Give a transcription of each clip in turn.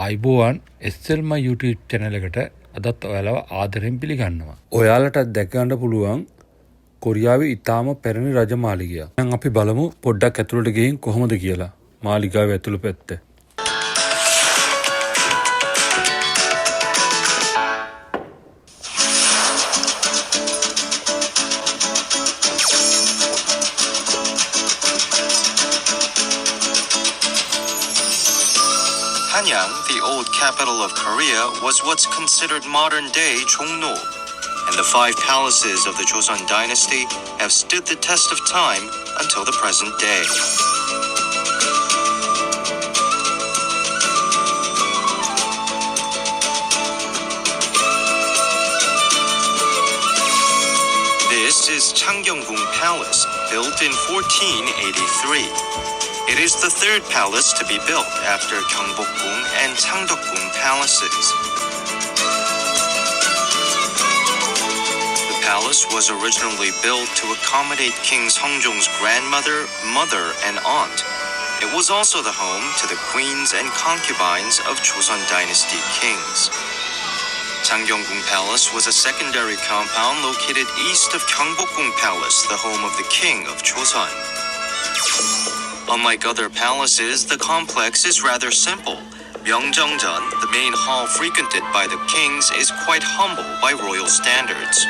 ආයිබෝවන් SLම YouTube channel එකට අදත් ඔයාලව ආදරෙන් පිළිගන්නවා. ඔයාලට දැක ගන්න පුළුවන් කොරියාවේ ඉතාම පැරණි රජමාලිගයක්. දැන් අපි බලමු පොඩ්ඩක් ඇතුළට ගිහින් කොහොමද කියලා. මාලිගාවේ ඇතුළු පැත්ත. Hanyang, the old capital of Korea, was what's considered modern-day Jongno, and the 5 palaces of the Joseon dynasty have stood the test of time until the present day. This is changgyong Palace, built in 1483. It is the 3rd palace to be built after Gyeongbokgung and Changdeokgung palaces. The palace was originally built to accommodate King Seongjong's grandmother, mother, and aunt. It was also the home to the queens and concubines of Joseon dynasty kings. Changgyong Palace was a secondary compound located east of Gyeongbokgung Palace, the home of the king of Joseon. Unlike other palaces, the complex is rather simple. Myeongjeongjeon, the main hall frequented by the kings, is quite humble by royal standards.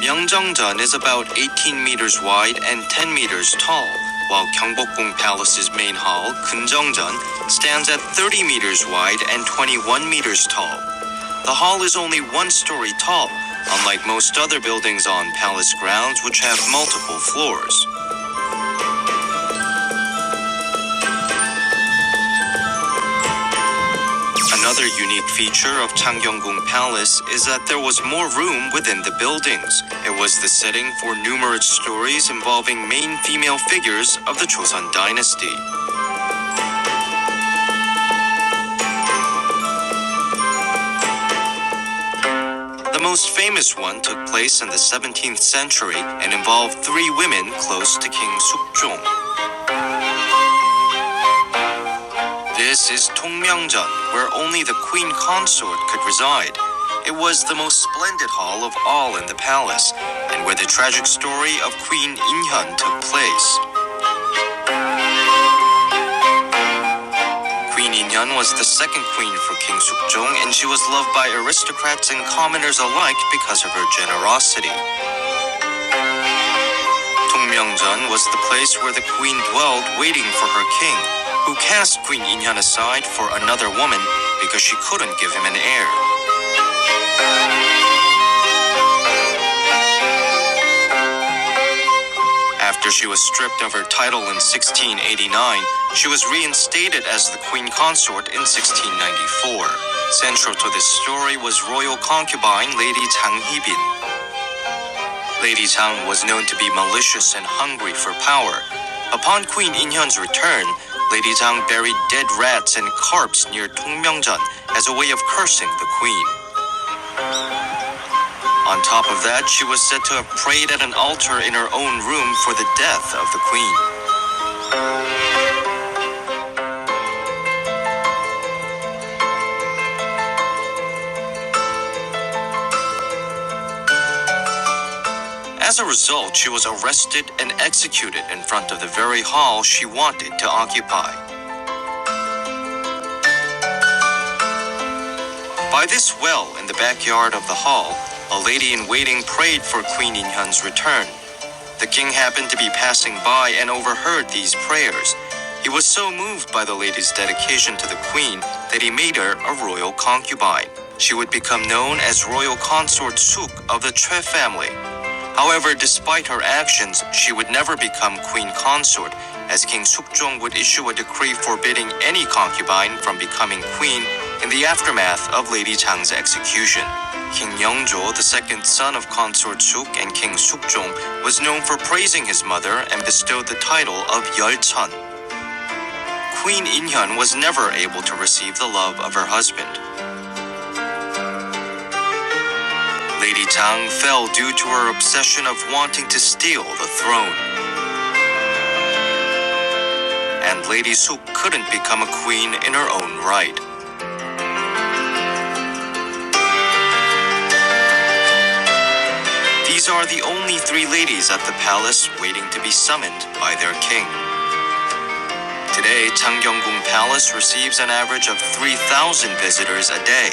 Myeongjeongjeon is about 18 meters wide and 10 meters tall, while Gyeongbokgung Palace's main hall, Kunjeongjeon, stands at 30 meters wide and 21 meters tall. The hall is only 1 story tall, unlike most other buildings on palace grounds which have multiple floors. Another unique feature of Changgyong Palace is that there was more room within the buildings. It was the setting for numerous stories involving main female figures of the Joseon dynasty. The most famous one took place in the 17th century and involved 3 women close to King Sukjong. This is Tongmyeongjeon, where only the queen consort could reside. It was the most splendid hall of all in the palace, and where the tragic story of Queen Inhyun took place. Queen Inhyun was the 2nd queen for King Sukjong, and she was loved by aristocrats and commoners alike because of her generosity. Tongmyeongjeon was the place where the queen dwelled waiting for her king, who cast Queen Inhyun aside for another woman because she couldn't give him an heir. After she was stripped of her title in 1689, she was reinstated as the queen consort in 1694. Central to this story was royal concubine Lady Chang Hee-bin. Lady Chang was known to be malicious and hungry for power. Upon Queen Inhyun's return, Lady Chang buried dead rats and carps near Tongmyeongjeon as a way of cursing the queen. On top of that, she was said to have prayed at an altar in her own room for the death of the queen. As a result, she was arrested and executed in front of the very hall she wanted to occupy. By this well in the backyard of the hall, a lady-in-waiting prayed for Queen Inhyun's return. The king happened to be passing by and overheard these prayers. He was so moved by the lady's dedication to the queen that he made her a royal concubine. She would become known as Royal Consort Suk of the Choi family. However, despite her actions, she would never become queen consort, as King Sukjong would issue a decree forbidding any concubine from becoming queen in the aftermath of Lady Chang's execution. King Yeongjo, the 2nd son of Consort Suk and King Sukjong, was known for praising his mother and bestowed the title of Yeolcheon. Queen Inhyun was never able to receive the love of her husband. Tang fell due to her obsession of wanting to steal the throne. And Lady Suk couldn't become a queen in her own right. These are the only 3 ladies at the palace waiting to be summoned by their king. Today, Changgyong Palace receives an average of 3,000 visitors a day.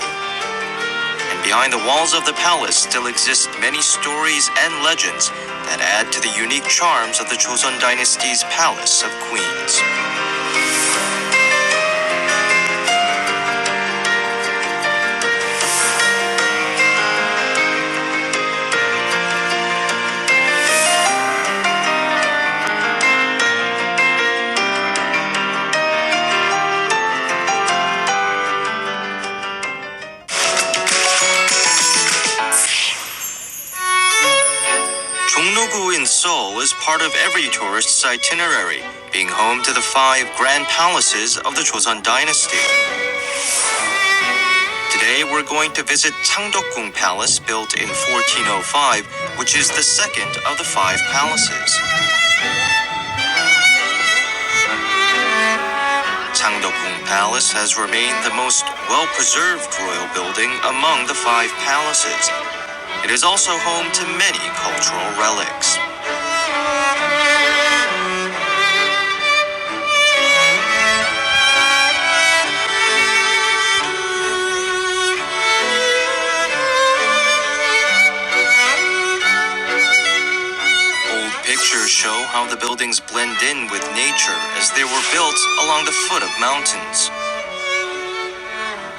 And behind the walls of the palace still exist many stories and legends that add to the unique charms of the Joseon Dynasty's Palace of Queens. Jongno-gu in Seoul is part of every tourist's itinerary, being home to the 5 grand palaces of the Joseon Dynasty. Today we're going to visit Changdeokgung Palace, built in 1405, which is the second of the 5 palaces. Changdeokgung Palace has remained the most well-preserved royal building among the 5 palaces. It is also home to many cultural relics. Old pictures show how the buildings blend in with nature as they were built along the foot of mountains.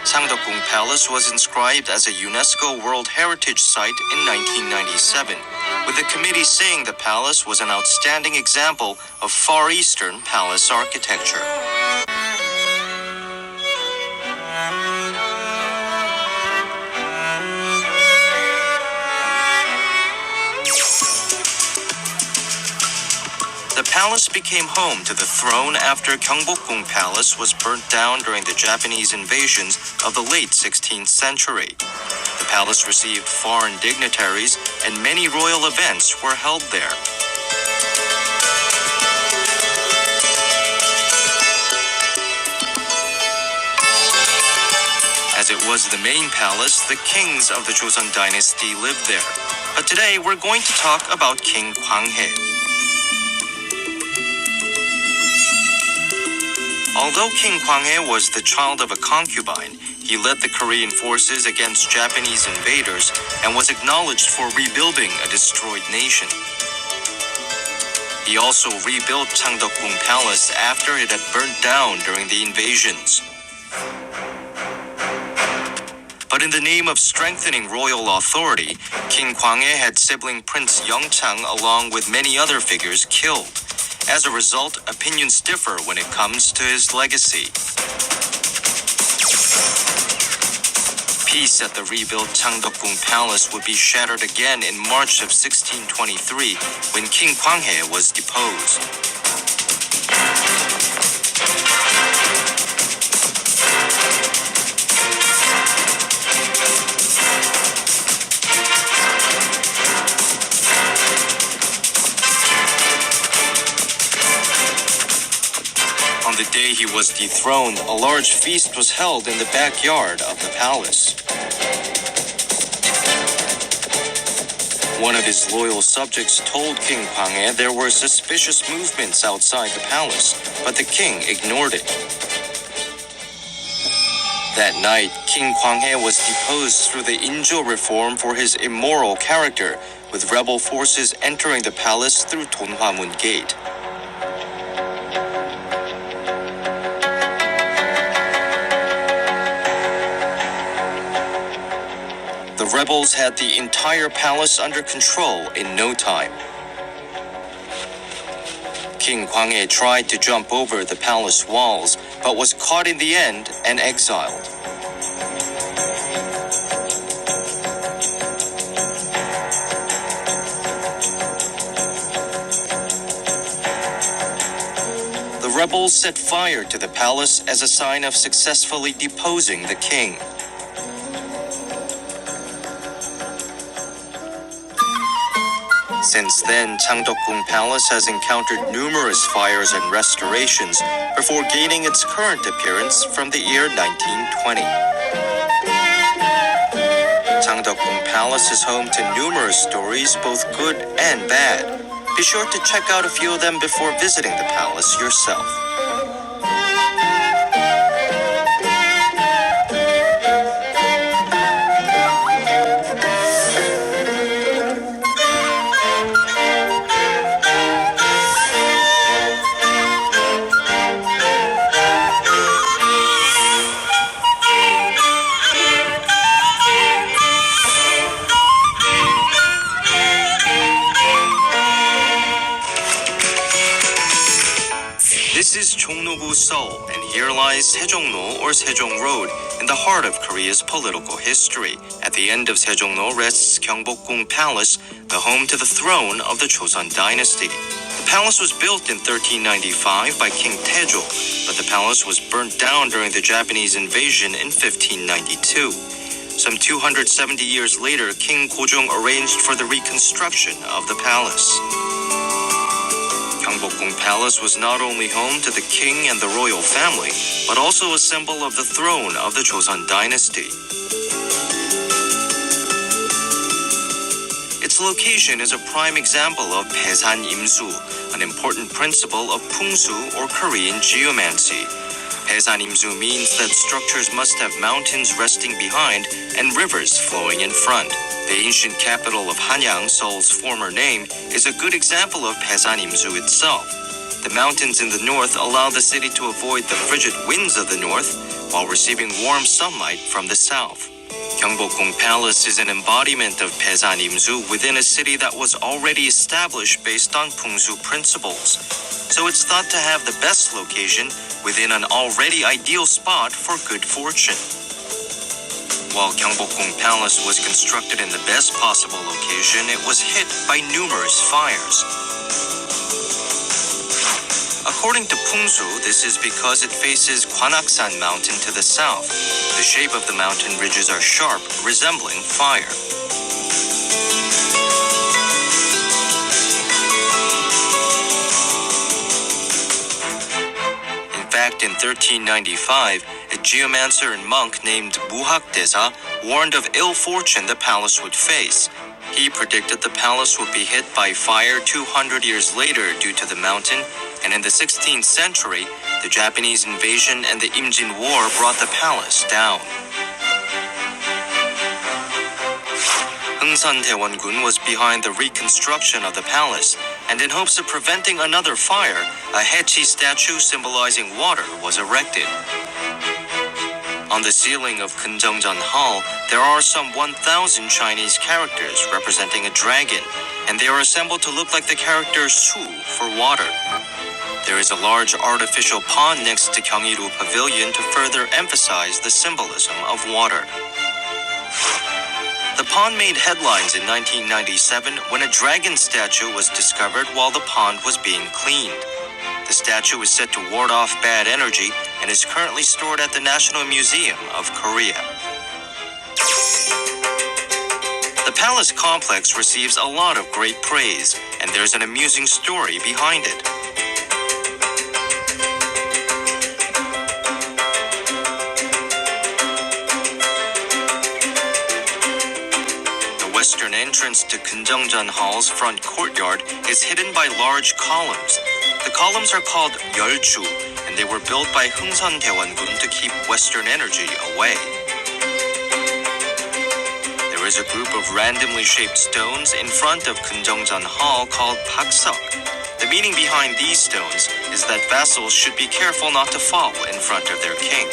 Changdeokgung Palace was inscribed as a UNESCO World Heritage Site in 1997, with the committee saying the palace was an outstanding example of Far Eastern palace architecture. The palace became home to the throne after Gyeongbokgung Palace was burnt down during the Japanese invasions of the late 16th century. The palace received foreign dignitaries, and many royal events were held there. As it was the main palace, the kings of the Joseon Dynasty lived there. But today we're going to talk about King Gwanghae. Although King Gwanghae was the child of a concubine, he led the Korean forces against Japanese invaders and was acknowledged for rebuilding a destroyed nation. He also rebuilt Changdeokgung Palace after it had burnt down during the invasions. But in the name of strengthening royal authority, King Gwanghae had sibling Prince Yeongchang along with many other figures killed. As a result, opinions differ when it comes to his legacy. Peace at the rebuilt Changdeokgung Palace would be shattered again in March of 1623 when King Gwanghae was deposed. On the day he was dethroned, a large feast was held in the backyard of the palace. One of his loyal subjects told King Gwanghae there were suspicious movements outside the palace, but the king ignored it. That night, King Gwanghae was deposed through the Injo reform for his immoral character, with rebel forces entering the palace through Donhwamun Gate. The rebels had the entire palace under control in no time. King Gwanghae tried to jump over the palace walls, but was caught in the end and exiled. The rebels set fire to the palace as a sign of successfully deposing the king. Since then, Changdeokgung Palace has encountered numerous fires and restorations before gaining its current appearance from the year 1920. Changdeokgung Palace is home to numerous stories, both good and bad. Be sure to check out a few of them before visiting the palace yourself. This is Chongno-gu, Seoul, and here lies Sejongno or Sejong Road in the heart of Korea's political history. At the end of Sejongno rests Gyeongbokgung Palace, the home to the throne of the Joseon dynasty. The palace was built in 1395 by King Taejo, but the palace was burnt down during the Japanese invasion in 1592. Some 270 years later, King Gojong arranged for the reconstruction of the palace. Gyeongbokgung Palace was not only home to the king and the royal family, but also a symbol of the throne of the Joseon dynasty. Its location is a prime example of Baesan Imsu, an important principle of Pungsu or Korean geomancy. Baesan Imsu means that structures must have mountains resting behind and rivers flowing in front. The ancient capital of Hanyang, Seoul's former name, is a good example of Baesan Imsu itself. The mountains in the north allow the city to avoid the frigid winds of the north while receiving warm sunlight from the south. Gyeongbokgung Palace is an embodiment of Baesan Imsu within a city that was already established based on Pungsu principles. So it's thought to have the best location within an already ideal spot for good fortune. While Gyeongbokgung Palace was constructed in the best possible location, it was hit by numerous fires. According to Pungsu, this is because it faces Gwanaksan Mountain to the south. The shape of the mountain ridges are sharp, resembling fire. In fact, in 1395, a geomancer and monk named Muhak Desa warned of ill fortune the palace would face. He predicted the palace would be hit by fire 200 years later due to the mountain, and in the 16th century, the Japanese invasion and the Imjin War brought the palace down. Hungsan Daewon-gun was behind the reconstruction of the palace, and in hopes of preventing another fire, a Haechi statue symbolizing water was erected. On the ceiling of Kunjeongjeon Hall, there are some 1,000 Chinese characters representing a dragon, and they are assembled to look like the character Su for water. There is a large artificial pond next to Gyeonggi-do Pavilion to further emphasize the symbolism of water. The pond made headlines in 1997 when a dragon statue was discovered while the pond was being cleaned. The statue is said to ward off bad energy and is currently stored at the National Museum of Korea. The palace complex receives a lot of great praise, and there's an amusing story behind it. The western entrance to Kunjeongjeon Hall's front courtyard is hidden by large columns. The columns are called Yeolju, and they were built by Hungsan Daewon-gun to keep western energy away. There is a group of randomly shaped stones in front of Kunjeongjeon Hall called Paksuk. The meaning behind these stones is that vassals should be careful not to fall in front of their king.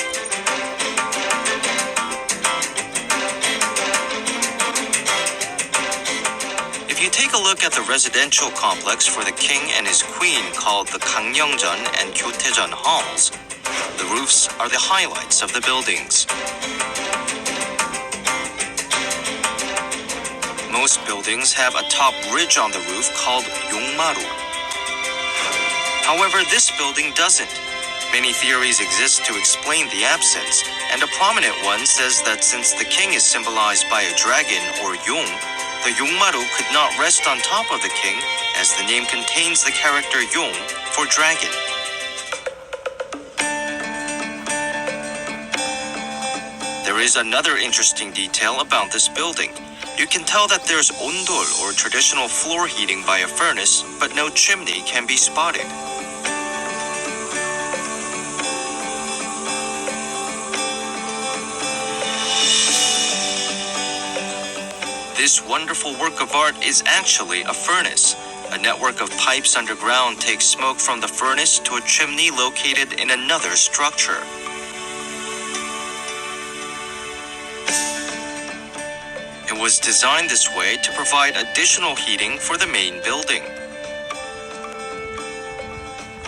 If you take a look at the residential complex for the king and his queen called the Gangneungjeon and Gyotaejeon halls, the roofs are the highlights of the buildings. Most buildings have a top ridge on the roof called Yongmaru. However, this building doesn't. Many theories exist to explain the absence, and a prominent one says that since the king is symbolized by a dragon or Yong, The yongmaru could not rest on top of the king, as the name contains the character yong for dragon. There is another interesting detail about this building. You can tell that there's ondol, or traditional floor heating by a furnace, but no chimney can be spotted. This wonderful work of art is actually a furnace. A network of pipes underground takes smoke from the furnace to a chimney located in another structure. It was designed this way to provide additional heating for the main building.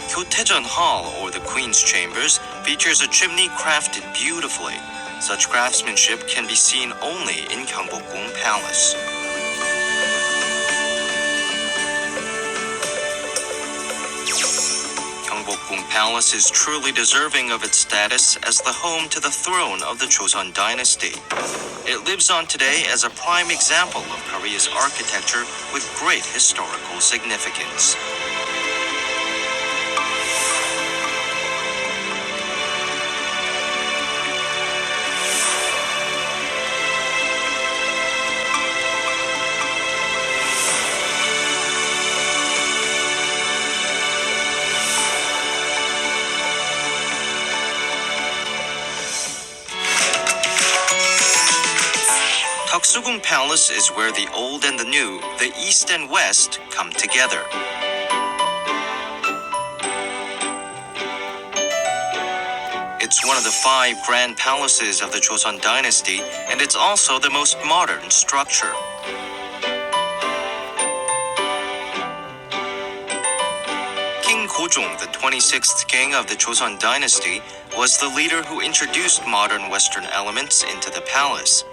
Gyotaejeon Hall, or the Queen's Chambers, features a chimney crafted beautifully. Such craftsmanship can be seen only in Gyeongbokgung Palace. Gyeongbokgung Palace is truly deserving of its status as the home to the throne of the Joseon dynasty. It lives on today as a prime example of Korea's architecture with great historical significance. Toksugung Palace is where the old and the new, the east and west, come together. It's one of the 5 grand palaces of the Joseon dynasty, and it's also the most modern structure. King Gojong, the 26th king of the Joseon dynasty, was the leader who introduced modern Western elements into the palace.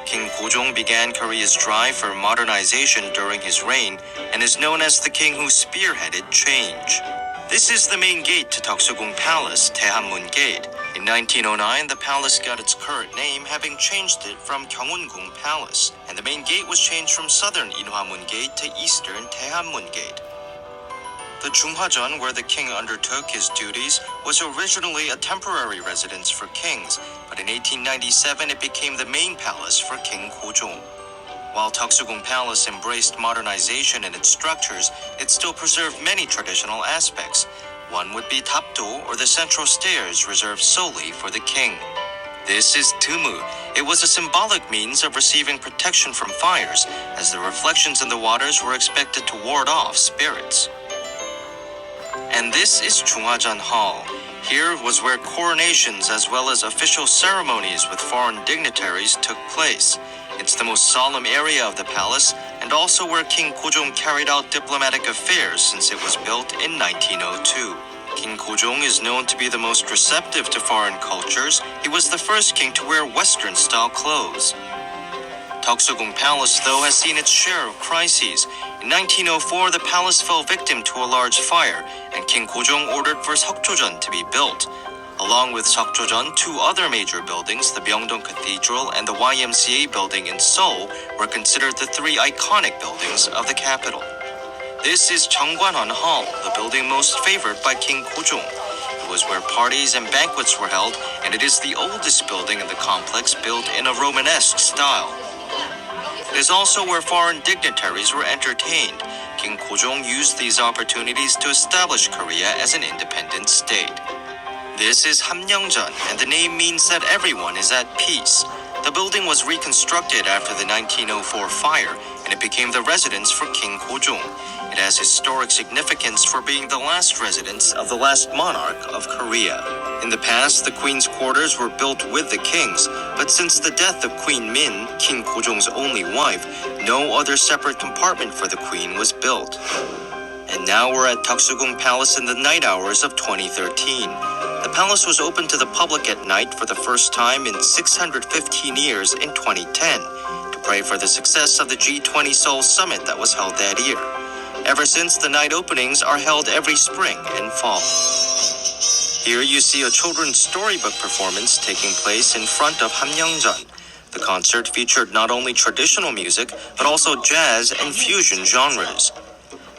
King Gojong began Korea's drive for modernization during his reign and is known as the king who spearheaded change. This is the main gate to Toksugung Palace, Taehanmun Gate. In 1909, the palace got its current name, having changed it from Gyeongungung Palace, and the main gate was changed from southern Inhwamun Gate to eastern Taehanmun Gate. The Junghajeon, where the king undertook his duties, was originally a temporary residence for kings, but in 1897 it became the main palace for King Gojong. While Toksugung Palace embraced modernization in its structures, it still preserved many traditional aspects. One would be Tapdo, or the central stairs reserved solely for the king. This is Tumu. It was a symbolic means of receiving protection from fires, as the reflections in the waters were expected to ward off spirits. And this is Junghajeon Hall. Here was where coronations as well as official ceremonies with foreign dignitaries took place. It's the most solemn area of the palace, and also where King Gojong carried out diplomatic affairs since it was built in 1902. King Gojong is known to be the most receptive to foreign cultures. He was the first king to wear Western-style clothes. Toksugung Palace, though, has seen its share of crises. In 1904, the palace fell victim to a large fire, and King Gojong ordered for Seokjojeon to be built. Along with Seokjojeon, 2 other major buildings, the Myeongdong Cathedral and the YMCA building in Seoul, were considered the 3 iconic buildings of the capital. This is Cheongkwanon Hall, the building most favored by King Gojong. It was where parties and banquets were held, and it is the oldest building in the complex, built in a Romanesque style. It is also where foreign dignitaries were entertained. King Gojong used these opportunities to establish Korea as an independent state. This is Hamyeongjeon, and the name means that everyone is at peace. The building was reconstructed after the 1904 fire, and it became the residence for King Gojong. It has historic significance for being the last residence of the last monarch of Korea. In the past, the queen's quarters were built with the king's, but since the death of Queen Min, King Gojong's only wife, no other separate compartment for the queen was built. And now we're at Toksugung Palace in the night hours of 2013. The palace was open to the public at night for the first time in 615 years in 2010 to pray for the success of the G20 Seoul Summit that was held that year. Ever since, the night openings are held every spring and fall. Here you see a children's storybook performance taking place in front of Hamyeongjeon. The concert featured not only traditional music, but also jazz and fusion genres.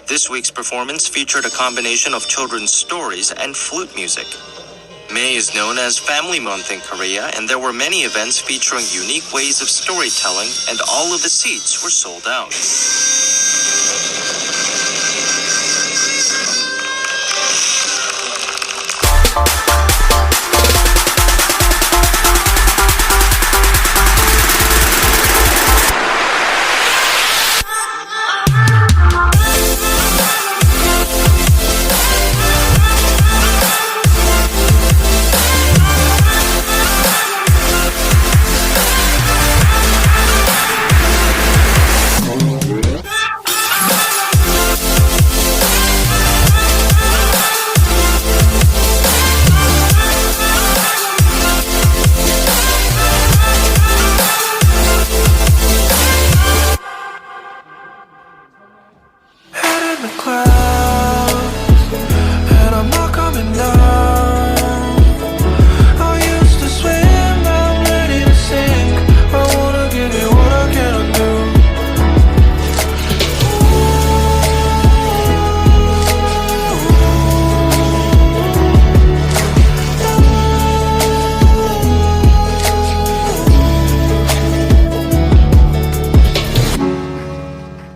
This week's performance featured a combination of children's stories and flute music. May is known as Family Month in Korea, and there were many events featuring unique ways of storytelling, and all of the seats were sold out.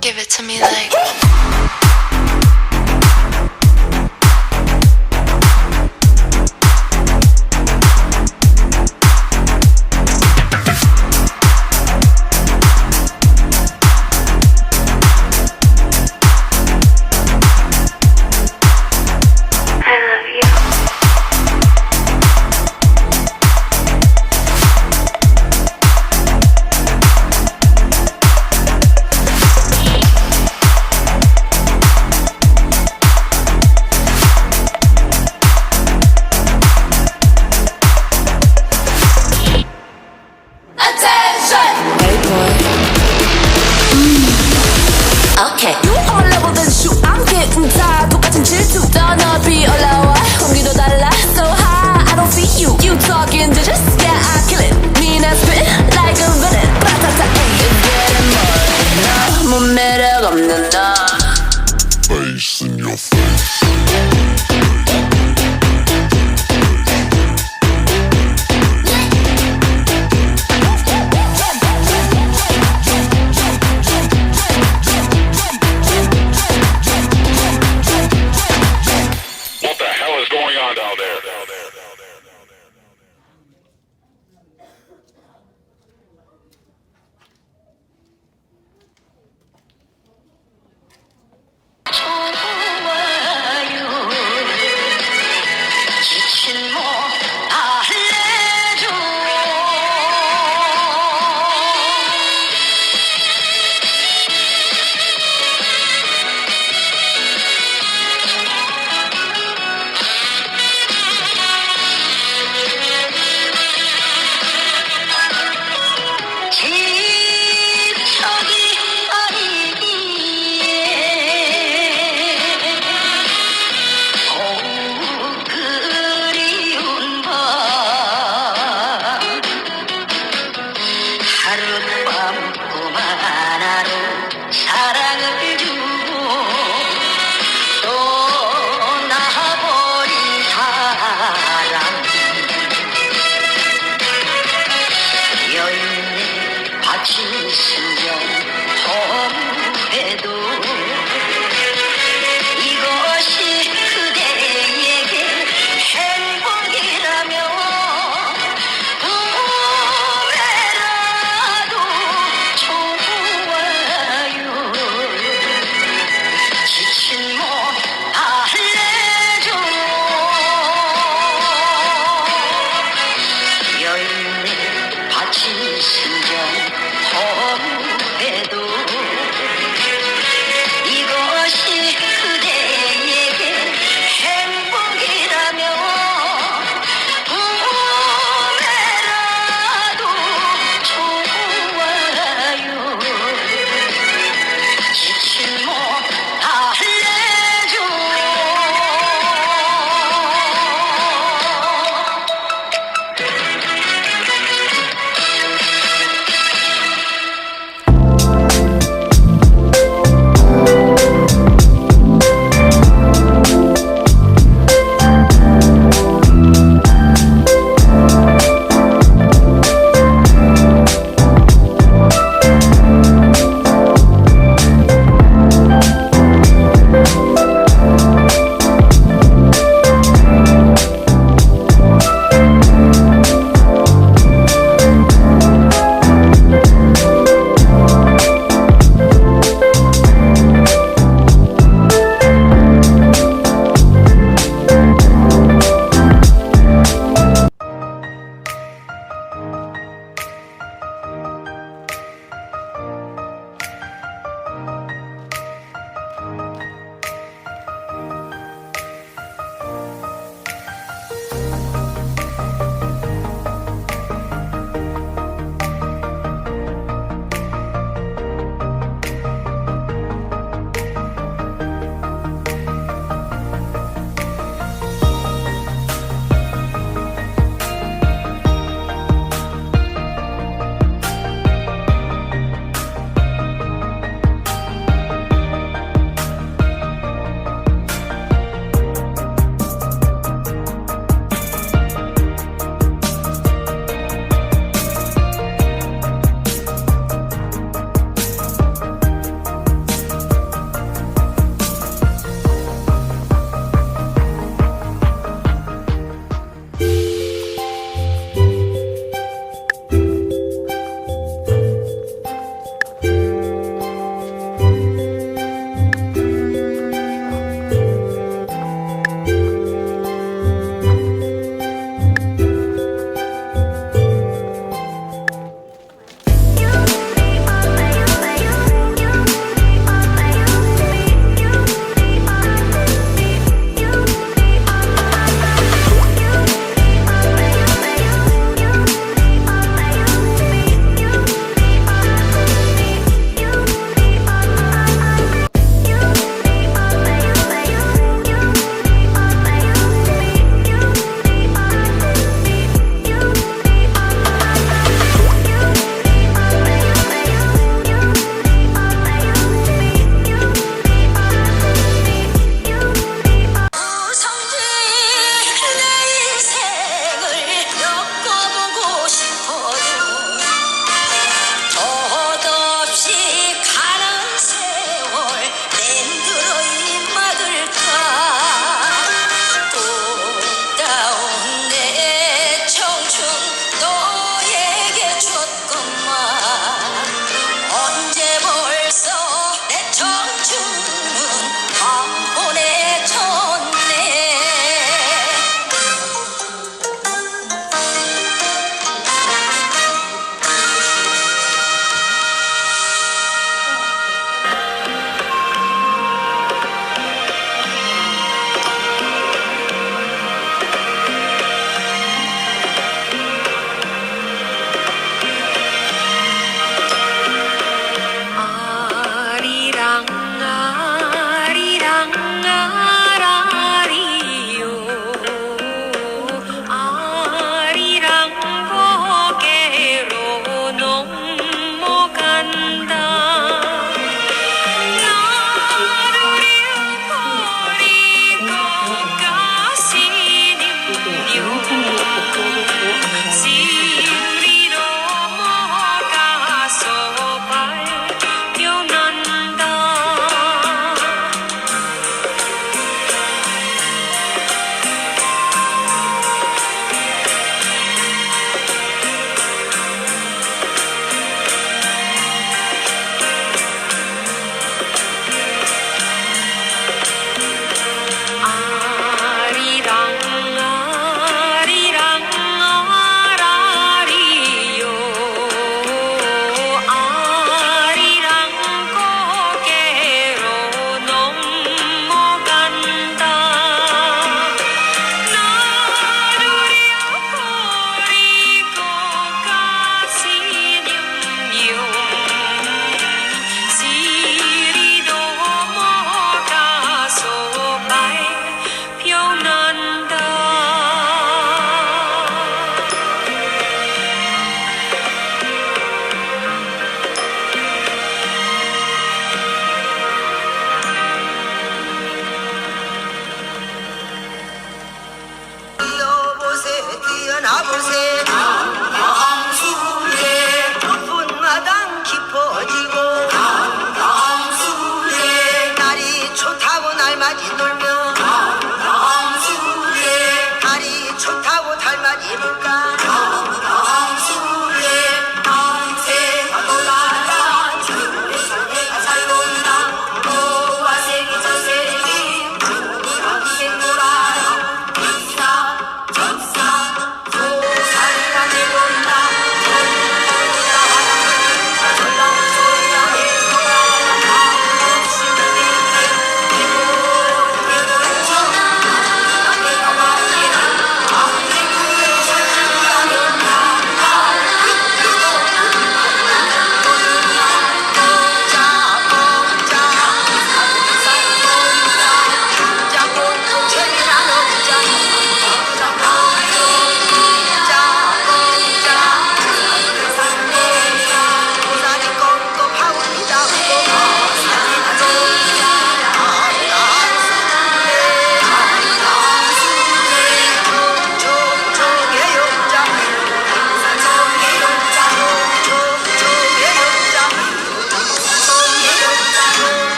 Give it to me like okay. You all level then shoot. I'm getting tired. 똑같은 질투. 더 높이 올라와. 공기도 달라. So high. I don't feel you. You talking to just yeah, I kill it. mean I spit like a villain. 바타타. It's getting more. 너무 매력 없는 너. Face in your face. 여인의 바친 심정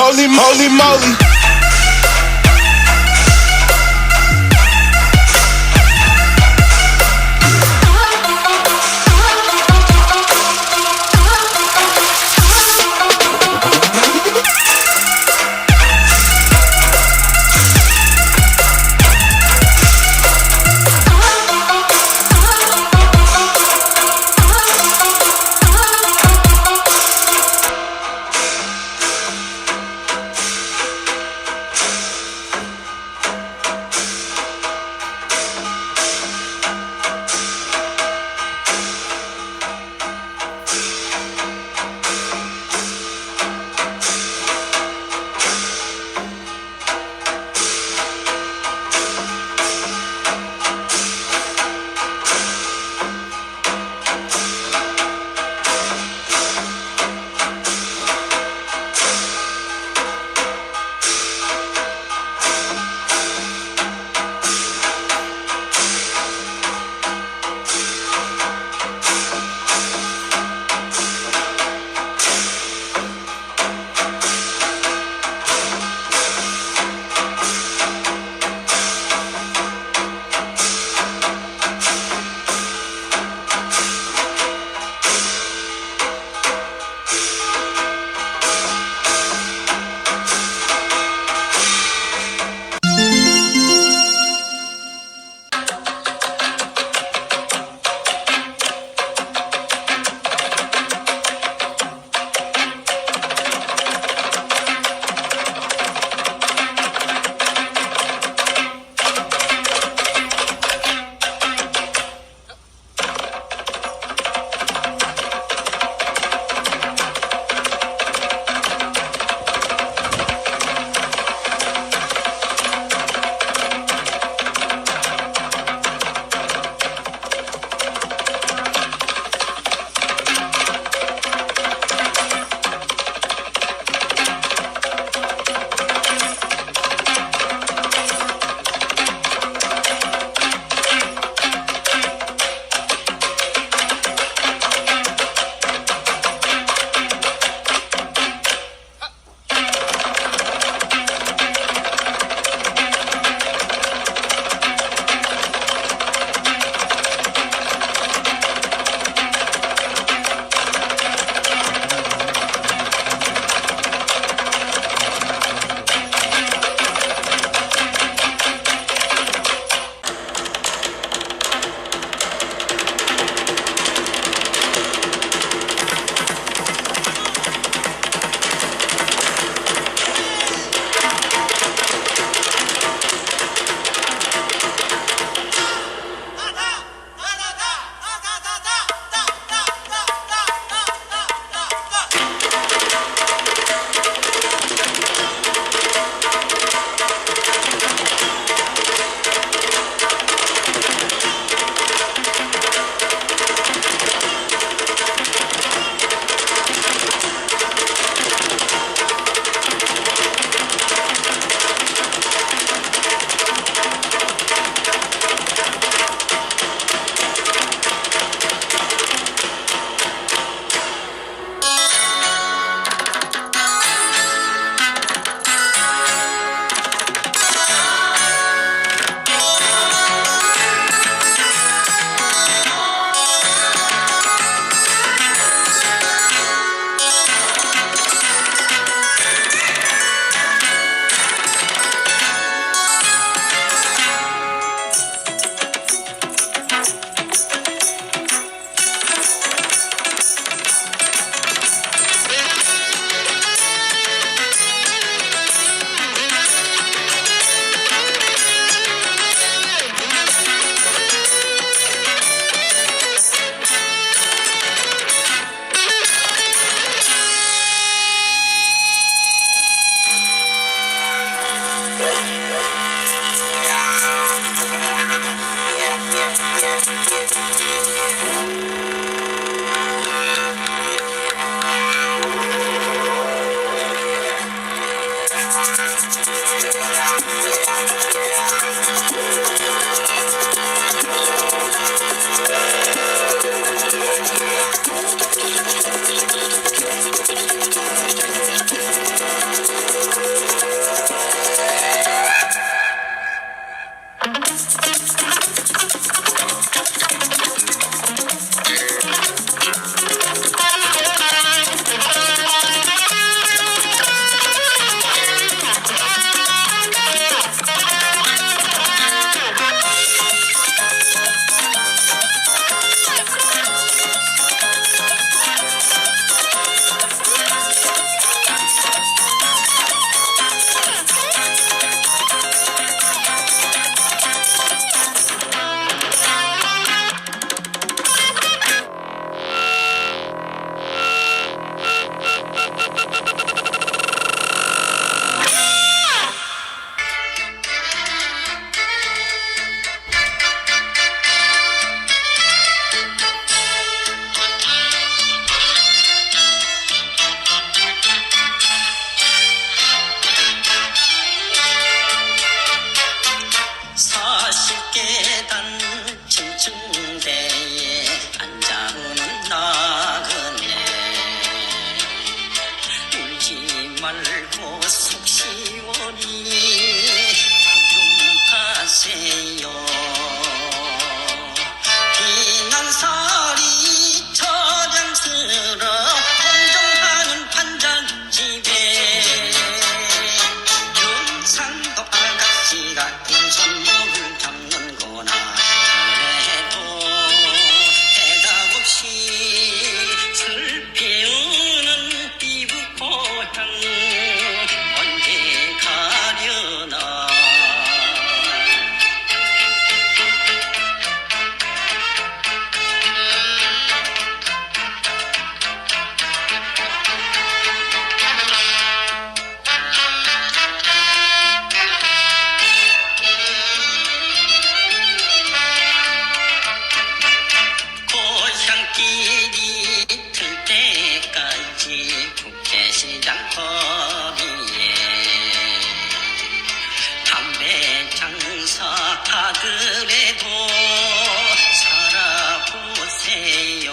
Holy moly moly. 아가씨 같은 손목을 잡는구나. 그래도 대답 없이 슬피 우는 이북 고향 언제 가려나. 고향길이 틀 때까지 국회시장 거리에 담배 장사 하더라도 살아보세요.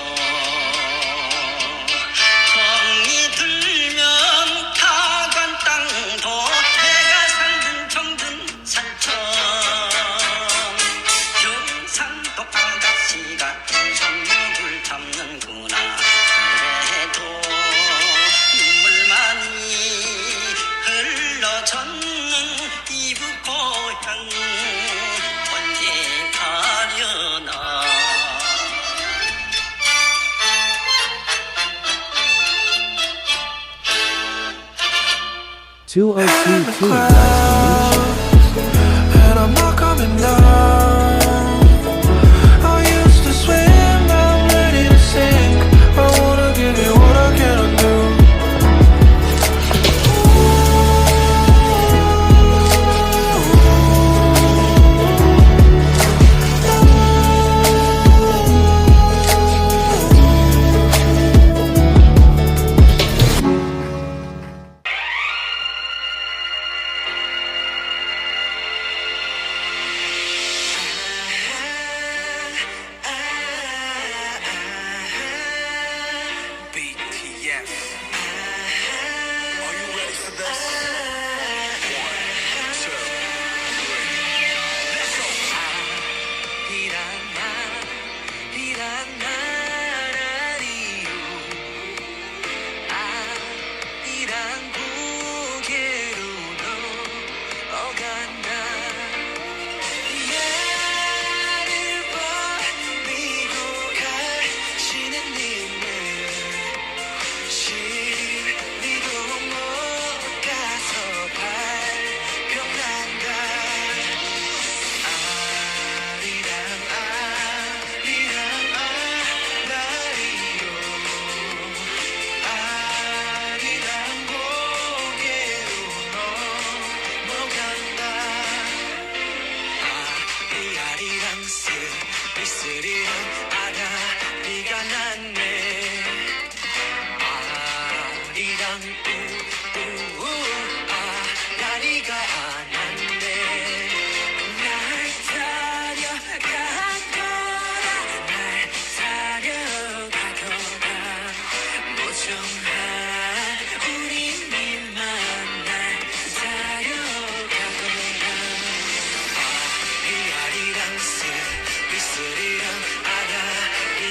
정이 들면 타간 땅도 내가 살던 정든 산천 경상도 아가씨 같은 손목을 잡는구나. 그래도 눈물 많이 흘러졌는 이북 고향 언제 가려나. And I'm not coming down. I used to swim, now I'm ready to sink. I wanna give you what I cannot do. BTS. Are you ready for this? 1, 2, 3. Let's go. 이란 나라리요. 이란 고개로 넘어간다. 나를 버리고 가시는 님을 시리도 못 가서 발병난다. 나리요. 아리랑 고개로 넘어간다. 아리랑 쓰리쓰리랑 아다리가 났네. 아리랑 우우 아다리가 났네. 날 타려가거라 무정한 우리 님만 날 타려가거라. 아리랑 쓰리쓰리랑 아다리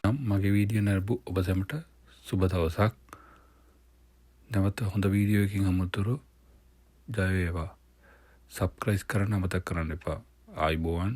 මගේ video නරඹු ඔබ සැමට සුබ දවසක්. නැවත හොඳ video එකකින් හමුතුරු ජය වේවා. සබ්ස්ක්‍රයිබ් කරන්න අමතක කරන්න එපා. ආයිබෝවන්.